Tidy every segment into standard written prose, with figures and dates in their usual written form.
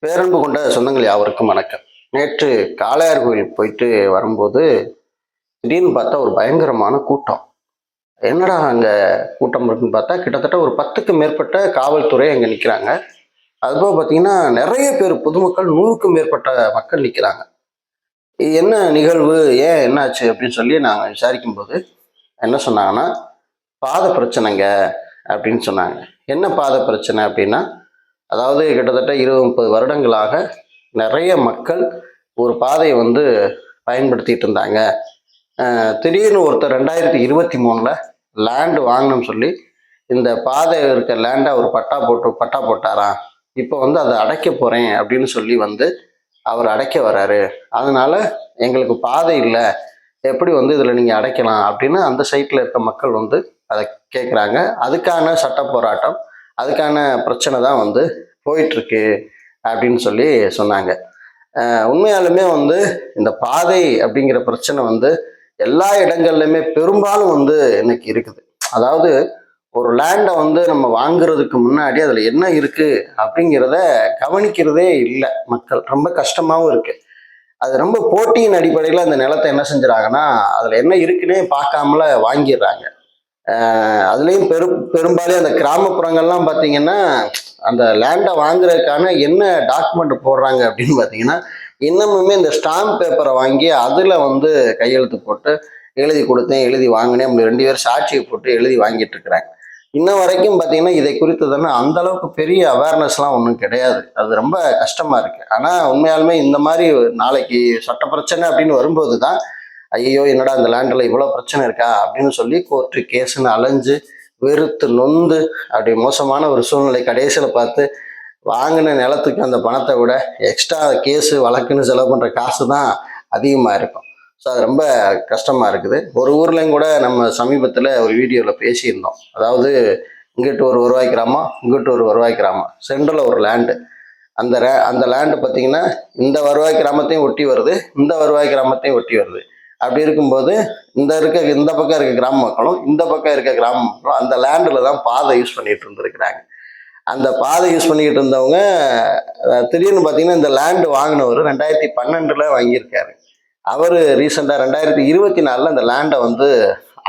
பேரன்பு கொண்ட சொந்தங்கள் யாவருக்கும் வணக்கம். நேற்று காளையார் கோயில் போயிட்டு வரும்போது திடீர்னு பார்த்தா ஒரு பயங்கரமான கூட்டம். என்னடா அங்க கூட்டம் இருக்குன்னு பார்த்தா கிட்டத்தட்ட ஒரு 10க்கும் மேற்பட்ட காவல்துறை அங்க நிக்கிறாங்க. அதுபோக பார்த்தீங்கன்னா நிறைய பேர் பொதுமக்கள் 100க்கும் மேற்பட்ட மக்கள் நிக்கிறாங்க. என்ன நிகழ்வு, ஏன் என்னாச்சு அப்படின்னு சொல்லி நாங்க விசாரிக்கும் போது என்ன சொன்னாங்கன்னா, பாத பிரச்சனைங்க அப்படின்னு சொன்னாங்க. என்ன பாத பிரச்சனை அப்படின்னா, அதாவது கிட்டத்தட்ட 20-30 வருடங்களாக நிறைய மக்கள் ஒரு பாதையை பயன்படுத்திட்டு இருந்தாங்க. திடீர்னு ஒருத்தர் 2023ல் லேண்டு வாங்கணும்னு சொல்லி இந்த பாதை இருக்க லேண்டை அவர் பட்டா போட்டாராம். இப்போ அதை அடைக்க போகிறேன் அப்படின்னு சொல்லி அவர் அடைக்க வர்றாரு. அதனால எங்களுக்கு பாதை இல்லை, எப்படி இதில் நீங்கள் அடைக்கலாம் அப்படின்னு அந்த சைட்டில் இருக்க மக்கள் அதை கேட்குறாங்க. அதுக்கான சட்ட போராட்டம், அதுக்கான பிரச்சனை தான் போயிட்டுருக்கு அப்படின்னு சொல்லி சொன்னாங்க. உண்மையாலுமே இந்த பாதை அப்படிங்கிற பிரச்சனை எல்லா இடங்கள்லையுமே பெரும்பாலும் இன்னைக்கு இருக்குது. அதாவது ஒரு லேண்டை நம்ம வாங்குறதுக்கு முன்னாடி அதில் என்ன இருக்கு அப்படிங்கிறத கவனிக்கிறதே இல்லை மக்கள். ரொம்ப கஷ்டமாகவும் இருக்கு. அது ரொம்ப போட்டியின் அடிப்படையில் அந்த நிலத்தை என்ன செஞ்சுறாங்கன்னா, அதில் என்ன இருக்குன்னே பார்க்காமல வாங்கிடுறாங்க. அதுலேயும் பெரும்பாலும் அந்த கிராமப்புறங்கள்லாம் பார்த்தீங்கன்னா, அந்த லேண்டை வாங்குறதுக்கான என்ன டாக்குமெண்ட் போடுறாங்க அப்படின்னு பார்த்தீங்கன்னா, இன்னமுமே இந்த ஸ்டாம்ப் பேப்பரை வாங்கி அதில் கையெழுத்து போட்டு எழுதி கொடுத்தேன், எழுதி வாங்கினேன், 2 பேர் சாட்சியை போட்டு எழுதி வாங்கிட்டு இருக்கிறாங்க. இன்ன வரைக்கும் பார்த்தீங்கன்னா இதை குறித்ததுன்னா அந்த அளவுக்கு பெரிய அவேர்னஸ்லாம் ஒன்றும் கிடையாது. அது ரொம்ப கஷ்டமா இருக்கு. ஆனால் உண்மையாலுமே இந்த மாதிரி நாளைக்கு சட்ட பிரச்சனை அப்படின்னு வரும்போது தான், ஐயோ என்னடா இந்த லேண்டில் இவ்வளோ பிரச்சனை இருக்கா அப்படின்னு சொல்லி கோர்ட்டு கேஸுன்னு அலைஞ்சு வெறுத்து நொந்து அப்படி மோசமான ஒரு சூழ்நிலை கடைசியில் பார்த்து வாங்கின நிலத்துக்கு அந்த பணத்தை விட எக்ஸ்ட்ரா கேஸு வழக்குன்னு செலவு பண்ணுற காசு தான் அதிகமாக இருக்கும். ஸோ அது ரொம்ப கஷ்டமாக இருக்குது. ஒரு ஊர்லேயும் கூட நம்ம சமீபத்தில் ஒரு வீடியோவில் பேசியிருந்தோம். அதாவது இங்கிட்டு ஒரு வருவாய் கிராமம், இங்கிட்டு ஒரு வருவாய் கிராமம், சென்ட்ரலில் ஒரு லேண்டு. அந்த லேண்டு பார்த்தீங்கன்னா இந்த வருவாய் கிராமத்தையும் ஒட்டி வருது, இந்த வருவாய் கிராமத்தையும் ஒட்டி வருது. அப்படி இருக்கும்போது இந்த பக்கம் இருக்க கிராம மக்களும் இந்த பக்கம் இருக்க கிராம மக்களும் அந்த லேண்டில் தான் பாதை யூஸ் பண்ணிட்டு இருந்திருக்கிறாங்க. அந்த பாதை யூஸ் பண்ணிக்கிட்டு இருந்தவங்க திடீர்னு பார்த்தீங்கன்னா இந்த லேண்டு வாங்கினவர் 2012 வாங்கியிருக்காரு. அவர் ரீசெண்டாக 2024 அந்த லேண்டை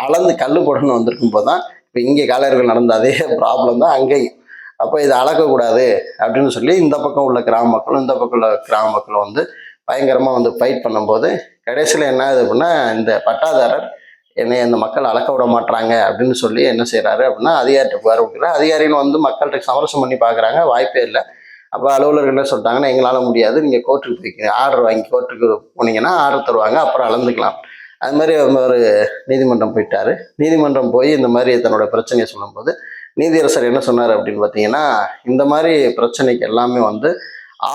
அளந்து கல் போடணும்னு வந்திருக்கும் போது தான் இப்போ இங்கே காலையர்கள் நடந்த அதே ப்ராப்ளம் தான் அங்கேயும். அப்போ இதை அளக்கக்கூடாது அப்படின்னு சொல்லி இந்த பக்கம் உள்ள கிராம மக்களும் இந்த பக்கம் உள்ள கிராம மக்களும் பயங்கரமாக ஃபைட் பண்ணும்போது கடைசியில் என்ன ஆகுது அப்படின்னா, இந்த பட்டாதாரர் என்னை அந்த மக்கள் அளக்க விட மாட்டாங்க அப்படின்னு சொல்லி என்ன செய்கிறாரு அப்படின்னா அதிகாரிகிட்ட புகார் கொடுக்குறாரு. அதிகாரின்னு மக்கள்கிட்ட சமரசம் பண்ணி பார்க்குறாங்க, வாய்ப்பே இல்லை. அப்போ அலுவலர்கள் என்ன சொல்லிட்டாங்கன்னா, எங்களால் முடியாது, நீங்கள் கோர்ட்டுக்கு போய்க்கிறீங்க, ஆர்டர் வாங்கி கோர்ட்டுக்கு போனீங்கன்னா ஆர்டர் தருவாங்க, அப்புறம் அளந்துக்கலாம். அது மாதிரி ஒரு நீதிமன்றம் போயிட்டாரு. நீதிமன்றம் போய் இந்த மாதிரி தன்னோட பிரச்சனையை சொல்லும்போது நீதியரசர் என்ன சொன்னார் அப்படின்னு பார்த்தீங்கன்னா, இந்த மாதிரி பிரச்சனைக்கு எல்லாமே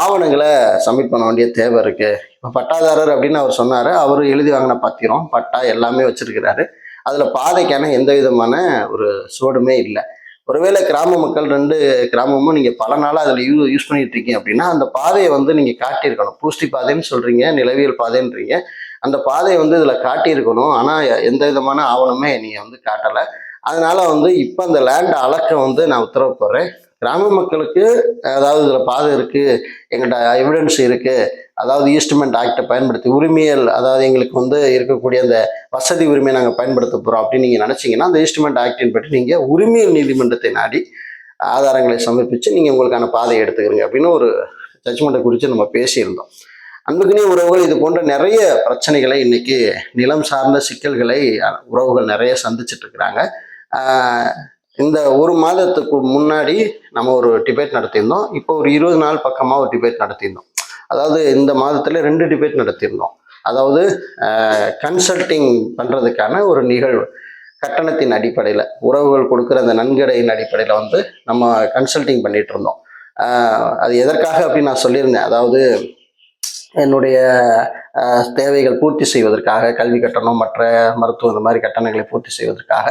ஆவணங்களை சப்மிட் பண்ண வேண்டிய தேவை இருக்கு. இப்போ பட்டாதாரர் அப்படின்னு அவர் சொன்னார். அவர் எழுதி வாங்கின பத்திரம், பட்டா எல்லாமே வச்சிருக்கிறாரு. அதில் பாதைக்கான எந்த விதமான ஒரு சோடுமே இல்லை. ஒருவேளை கிராம மக்கள் 2 கிராமமும் நீங்கள் பல நாளாக அதில் யூஸ் பண்ணிட்டு இருக்கீங்க அப்படின்னா அந்த பாதையை நீங்கள் காட்டியிருக்கணும். பூஸ்டி பாதைன்னு சொல்கிறீங்க, நிலவியல் பாதைன்றீங்க. அந்த பாதையை இதில் காட்டியிருக்கணும். ஆனால் எந்த விதமான ஆவணமே நீங்கள் காட்டலை. அதனால இப்போ அந்த லேண்ட் அளக்க நான் உத்தரவு போடுறேன். கிராம மக்களுக்கு அதாவது இதில் பாதை இருக்குது, எங்கள்கிட்ட எவிடன்ஸ் இருக்குது, அதாவது ஈஸ்ட்மெண்ட் ஆக்டை பயன்படுத்தி உரிமையல், அதாவது எங்களுக்கு இருக்கக்கூடிய அந்த வசதி உரிமையை நாங்கள் பயன்படுத்த போகிறோம் அப்படின்னு நீங்கள் நினச்சிங்கன்னா அந்த ஈஸ்ட்மெண்ட் ஆக்டின் பற்றி நீங்கள் உரிமையல் நீதிமன்றத்தை நாடி ஆதாரங்களை சமர்ப்பித்து நீங்கள் உங்களுக்கான பாதையை எடுத்துக்கிறீங்க அப்படின்னு ஒரு ஜட்ஜ்மெண்ட்டை குறித்து நம்ம பேசியிருந்தோம். அன்புக்குனே உறவுகள், இது போன்ற நிறைய பிரச்சனைகளை இன்னைக்கு நிலம் சார்ந்த சிக்கல்களை உறவுகள் நிறைய சந்திச்சுட்டு இருக்கிறாங்க. இந்த ஒரு மாதத்துக்கு முன்னாடி நம்ம ஒரு டிபேட் நடத்தியிருந்தோம். இப்போ ஒரு 20 நாள் பக்கமாக ஒரு டிபேட் நடத்தியிருந்தோம். அதாவது இந்த மாதத்தில் 2 டிபேட் நடத்தியிருந்தோம். அதாவது கன்சல்டிங் பண்ணுறதுக்கான ஒரு நிகழ்வு, கட்டணத்தின் அடிப்படையில் உறவுகள் கொடுக்குற அந்த நன்கொடையின் அடிப்படையில் நம்ம கன்சல்டிங் பண்ணிட்டு இருந்தோம். அது எதற்காக அப்படின்னு நான் சொல்லியிருந்தேன். அதாவது என்னுடைய தேவைகள் பூர்த்தி செய்வதற்காக, கல்வி கட்டணம், மற்ற மருத்துவம், இந்த மாதிரி கட்டணங்களை பூர்த்தி செய்வதற்காக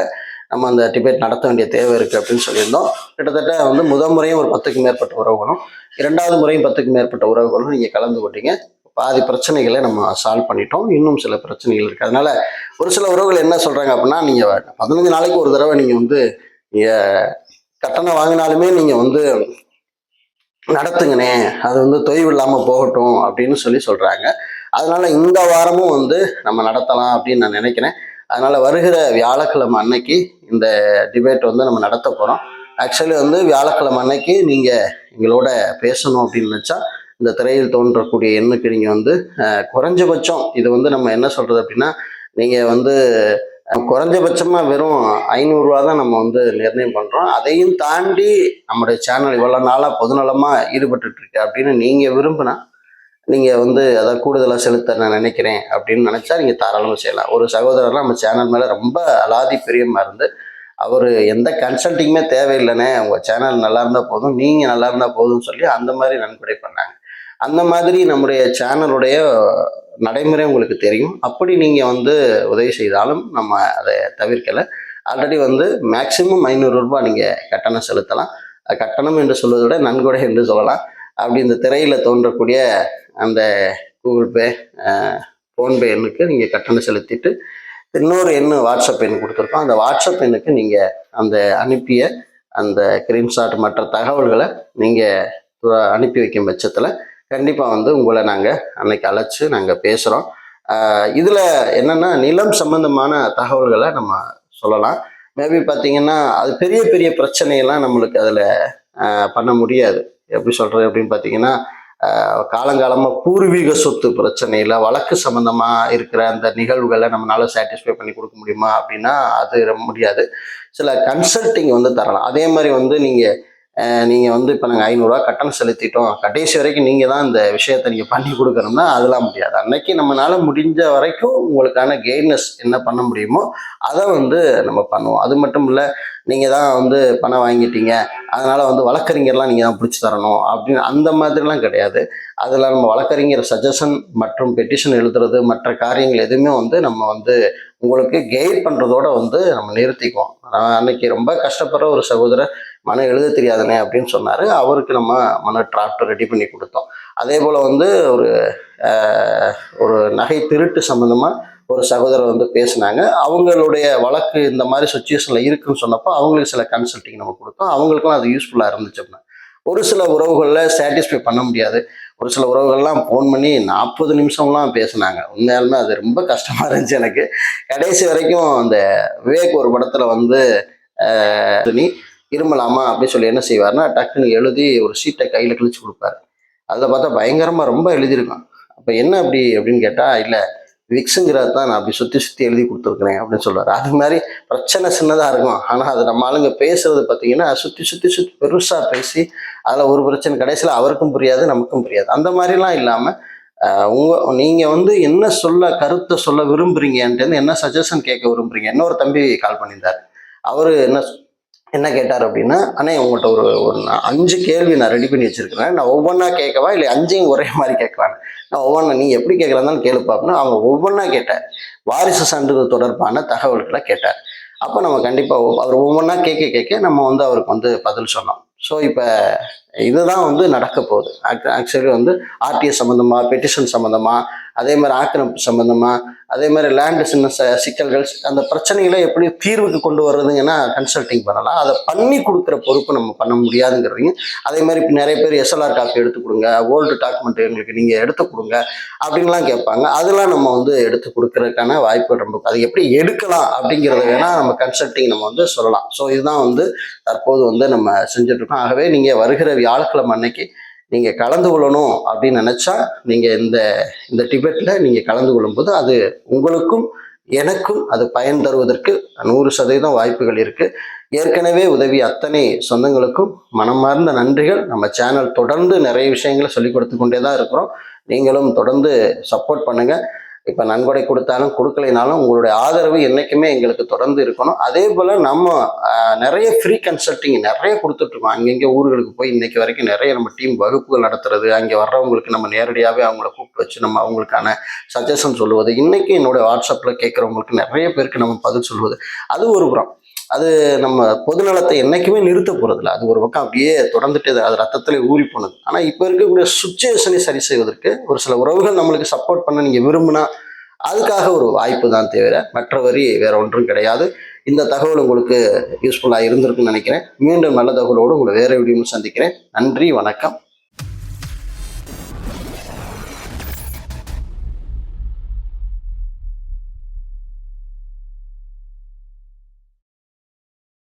நம்ம அந்த டிபேட் நடத்த வேண்டிய தேவை இருக்குது அப்படின்னு சொல்லியிருந்தோம். கிட்டத்தட்ட முதல் முறையும் ஒரு 10க்கும் மேற்பட்ட உறவுகளும், 2வது முறையும் 10க்கும் மேற்பட்ட உறவுகளும் நீங்கள் கலந்து கொண்டீங்க. பாதி பிரச்சனைகளை நம்ம சால்வ் பண்ணிட்டோம். இன்னும் சில பிரச்சனைகள் இருக்குது. அதனால ஒரு சில உறவுகள் என்ன சொல்கிறாங்க அப்படின்னா, நீங்கள் 15 நாளைக்கு ஒரு தடவை நீங்கள் கட்டணம் வாங்கினாலுமே நீங்கள் நடத்துங்கண்ணே, அது வந்து தொய்வு இல்லாமல் போகட்டும் அப்படின்னு சொல்றாங்க. அதனால இந்த வாரமும் வந்து நம்ம நடத்தலாம் அப்படின்னு நான் நினைக்கிறேன். அதனால வருகிற வியாழக்கிழமை அன்னைக்கு இந்த டிபேட் வந்து நம்ம நடத்த போகிறோம். ஆக்சுவலி வந்து வியாழக்கிழமை அன்னைக்கு நீங்கள் எங்களோட பேசணும் அப்படின்னு நினச்சா இந்த திரையில் தோன்றக்கூடிய எண்ணுக்கு நீங்கள் வந்து குறைஞ்சபட்சம் இது வந்து நம்ம என்ன சொல்கிறது அப்படின்னா, நீங்கள் வந்து குறைஞ்சபட்சமா வெறும் 500 தான் நம்ம வந்து நிர்ணயம் பண்றோம். அதையும் தாண்டி நம்முடைய சேனல் இவ்வளவு நாளா பொதுநலமா ஈடுபட்டு இருக்கு அப்படின்னு நீங்க விரும்பினா நீங்க வந்து அதை கூடுதலா செலுத்த நான் நினைக்கிறேன் அப்படின்னு நினைச்சா நீங்க தாராளமா செய்யலாம். ஒரு சகோதரர் நம்ம சேனல் மேல ரொம்ப அலாதி பிரியமா இருந்து அவரு எந்த கன்சல்டிங்குமே தேவையில்லைண்ணே, உங்க சேனல் நல்லா இருந்தா போதும், நீங்க நல்லா இருந்தா போதும்னு சொல்லி அந்த மாதிரி நன்கொடை பண்ணாங்க. அந்த மாதிரி நம்முடைய சேனலுடைய நடைமுறை உங்களுக்கு தெரியும். அப்படி நீங்கள் வந்து உதவி செய்தாலும் நம்ம அதை தவிர்க்கலை. ஆல்ரெடி வந்து மேக்சிமம் 500 நீங்கள் கட்டணம் செலுத்தலாம். கட்டணம் என்று சொல்வதை விட நன்கொடை என்று சொல்லலாம். அப்படி இந்த திரையில் தோன்றக்கூடிய அந்த கூகுள் பே, ஃபோன்பே எண்ணுக்கு நீங்கள் கட்டணம் செலுத்திட்டு இன்னொரு எண்ணு வாட்ஸ்அப் எண் கொடுத்துருக்கோம். அந்த வாட்ஸ்அப் எண்ணுக்கு நீங்கள் அந்த அனுப்பிய அந்த ஸ்க்ரீன்ஷாட் மற்ற தகவல்களை நீங்கள் அனுப்பி வைக்கும் பட்சத்தில் கண்டிப்பாக வந்து உங்களை நாங்கள் அன்னைக்கு அழைச்சி நாங்கள் பேசுகிறோம். இதில் என்னென்னா நிலம் சம்பந்தமான தகவல்களை நம்ம சொல்லலாம். மேபி பார்த்தீங்கன்னா அது பெரிய பெரிய பிரச்சனையெல்லாம் நம்மளுக்கு அதில் பண்ண முடியாது. எப்படி சொல்கிறது அப்படின்னு பார்த்தீங்கன்னா, காலங்காலமாக பூர்வீக சொத்து பிரச்சனையில் வழக்கு சம்மந்தமாக இருக்கிற அந்த நிகழ்வுகளை நம்மளால சாட்டிஸ்ஃபை பண்ணி கொடுக்க முடியுமா அப்படின்னா அது முடியாது. சில கன்சல்டிங் வந்து தரலாம். அதே மாதிரி வந்து நீங்கள் வந்து இப்போ நாங்கள் 500 கட்டணம் செலுத்திட்டோம், கடைசி வரைக்கும் நீங்கள் தான் இந்த விஷயத்தை நீங்கள் பண்ணி கொடுக்கணும்னா அதெல்லாம் முடியாது. அன்னைக்கு நம்மளால முடிஞ்ச வரைக்கும் உங்களுக்கான கெய்ட்னஸ் என்ன பண்ண முடியுமோ அதை வந்து நம்ம பண்ணுவோம். அது மட்டும் இல்லை, நீங்கள் தான் வந்து பணம் வாங்கிட்டீங்க அதனால் வந்து வழக்கறிஞர்லாம் நீங்கள் தான் பிடிச்சி தரணும் அப்படின்னு அந்த மாதிரிலாம் கிடையாது. அதில் நம்ம வழக்கறிஞர் சஜஷன் மற்றும் பெட்டிஷன் எழுதுறது மற்ற காரியங்கள் எதுவுமே வந்து நம்ம வந்து உங்களுக்கு கைட் பண்ணுறதோட வந்து நம்ம நிறுத்திக்குவோம். அன்னைக்கு ரொம்ப கஷ்டப்படுற ஒரு சகோதரர் மனம் எழுத தெரியாதுனே அப்படின்னு சொன்னார். அவருக்கு நம்ம மன டிராஃப்ட் ரெடி பண்ணி கொடுத்தோம். அதே போல் வந்து ஒரு நகை திருட்டு சம்மந்தமாக ஒரு சகோதரர் வந்து பேசினாங்க. அவங்களுடைய வழக்கு இந்த மாதிரி சுச்சுவேஷனில் இருக்குன்னு சொன்னப்போ அவங்களுக்கு சில கன்சல்டிங் நம்ம கொடுத்தோம். அவங்களுக்குலாம் அது யூஸ்ஃபுல்லாக இருந்துச்சு அப்படின்னா. ஒரு சில உறவுகளில் சாட்டிஸ்ஃபை பண்ண முடியாது. ஒரு சில உறவுகள்லாம் ஃபோன் பண்ணி 40 நிமிஷம்லாம் பேசினாங்க. உண்மையாலுமே அது ரொம்ப கஷ்டமாக இருந்துச்சு எனக்கு. கடைசி வரைக்கும் அந்த விவேக் ஒரு படத்தில் வந்து நீ இருமலாமா அப்படின்னு சொல்லி என்ன செய்வார்னா டக்குன்னு எழுதி ஒரு சீட்டை கையில் கிழிச்சு கொடுப்பாரு. அதில் பார்த்தா பயங்கரமாக ரொம்ப எழுதியிருக்கான். அப்போ என்ன அப்படி அப்படின்னு கேட்டால், இல்லை விக்ஸுங்கிறது தான் நான் அப்படி சுற்றி சுற்றி எழுதி கொடுத்துருக்குறேன் அப்படின்னு சொல்லுவார். அது மாதிரி பிரச்சனை சின்னதாக இருக்கும். ஆனால் அது நம்ம ஆளுங்க பேசுறது பார்த்தீங்கன்னா சுற்றி சுற்றி சுற்றி பெருசாக பேசி அதில் ஒரு பிரச்சனை கடைசியில் அவருக்கும் புரியாது நமக்கும் புரியாது. அந்த மாதிரிலாம் இல்லாமல் நீங்கள் வந்து என்ன கருத்தை சொல்ல விரும்புறீங்கன்ட்டு என்ன சஜஷன் கேட்க விரும்புறீங்க. இன்னொரு தம்பி கால் பண்ணியிருந்தார். அவர் என்ன கேட்டார் அப்படின்னா, அண்ணே உங்கள்கிட்ட ஒரு 5 கேள்வி நான் ரெடி பண்ணி வச்சிருக்கிறேன், நான் ஒவ்வொன்றா கேட்கவா இல்லை 5ஐயும் ஒரே மாதிரி கேட்கலான்னு. நான் ஒவ்வொன்றா நீங்கள் எப்படி கேட்குறாந்தாலும் கேளுப்பா அப்படின்னா அவங்க ஒவ்வொன்றா கேட்டார். வாரிசு சான்றிதழ் தொடர்பான தகவல்களை கேட்டார். அப்போ நம்ம கண்டிப்பாக அவர் ஒவ்வொன்றா கேட்க நம்ம வந்து அவருக்கு வந்து பதில் சொன்னோம். ஸோ இப்போ இதுதான் வந்து நடக்க போகுது. ஆக்சுவலி வந்து ஆர்டிஎஸ் சம்மந்தமாக, பெட்டிஷன் சம்மந்தமாக, அதே மாதிரி ஆக்கிரமிப்பு சம்மந்தமாக, அதே மாதிரி லேண்டு சின்ன சிக்கல்கள், அந்த பிரச்சனைகளை எப்படி தீர்வுக்கு கொண்டு வர்றதுங்கன்னா கன்சல்டிங் பண்ணலாம். அதை பண்ணி கொடுக்குற பொறுப்பு நம்ம பண்ண முடியாதுங்கிறதையும், அதே மாதிரி இப்போ நிறைய பேர் எஸ்எல்ஆர் காப்பி எடுத்து கொடுங்க, ஓல்டு டாக்குமெண்ட் எங்களுக்கு நீங்கள் எடுத்து கொடுங்க அப்படின்லாம் கேட்பாங்க. அதெல்லாம் நம்ம வந்து எடுத்து கொடுக்கறதுக்கான வாய்ப்பு ரொம்ப, அது எப்படி எடுக்கலாம் அப்படிங்கிறத வேணால் நம்ம கன்சல்டிங் நம்ம வந்து சொல்லலாம். ஸோ இதுதான் வந்து தற்போது வந்து நம்ம செஞ்சுட்ருக்கோம். ஆகவே நீங்கள் வருகிற வியாழக்கிழமை அன்னைக்கு நீங்கள் கலந்து கொள்ளணும் அப்படின்னு நினச்சா நீங்கள் இந்த டிபேட்டில் நீங்கள் கலந்து கொள்ளும்போது அது உங்களுக்கும் எனக்கும் அது பயன் தருவதற்கு 100% வாய்ப்புகள் இருக்குது. ஏற்கனவே உதவி அத்தனை சொந்தங்களுக்கும் மனமார்ந்த நன்றிகள். நம்ம சேனல் தொடர்ந்து நிறைய விஷயங்களை சொல்லிக் கொடுத்து கொண்டே தான் இருக்கிறோம். நீங்களும் தொடர்ந்து சப்போர்ட் பண்ணுங்கள். இப்போ நன்கொடை கொடுத்தாலும் கொடுக்கலைனாலும் உங்களுடைய ஆதரவு என்றைக்குமே எங்களுக்கு தொடர்ந்து இருக்கணும். அதே போல் நம்ம நிறைய ஃப்ரீ கன்சல்டிங் நிறைய கொடுத்துட்ருக்கோம். அங்கங்கே ஊர்களுக்கு போய் இன்னைக்கு வரைக்கும் நிறைய நம்ம டீம் வகுப்புகள் நடத்துறது, அங்கே வர்றவங்களுக்கு நம்ம நேரடியாகவே அவங்கள கூப்பிட்டு வச்சு நம்ம அவங்களுக்கான சஜஷன் சொல்லுவது, இன்றைக்கி என்னுடைய வாட்ஸ்அப்பில் கேட்குறவங்களுக்கு நிறைய பேருக்கு நம்ம பதில் சொல்லுவது, அது ஒரு புறம். அது நம்ம பொதுநலத்தை என்றைக்குமே நிறுத்த போகிறதில்ல. அது ஒரு பக்கம் அப்படியே தொடர்ந்துட்டு அது ரத்தத்திலே ஊறி போனது. ஆனால் இப்போ இருக்கக்கூடிய சுச்சுவேஷனை சரி செய்வதற்கு ஒரு சில உறவுகள் நம்மளுக்கு சப்போர்ட் பண்ண நீங்கள் விரும்பினா அதுக்காக ஒரு வாய்ப்பு தான் தவிர மற்றவரி வேற ஒன்றும் கிடையாது. இந்த தகவல் உங்களுக்கு யூஸ்ஃபுல்லாக இருந்திருக்குன்னு நினைக்கிறேன். மீண்டும் நல்ல தகவலோடு உங்களை வேற வீடியோவில் சந்திக்கிறேன். நன்றி, வணக்கம்.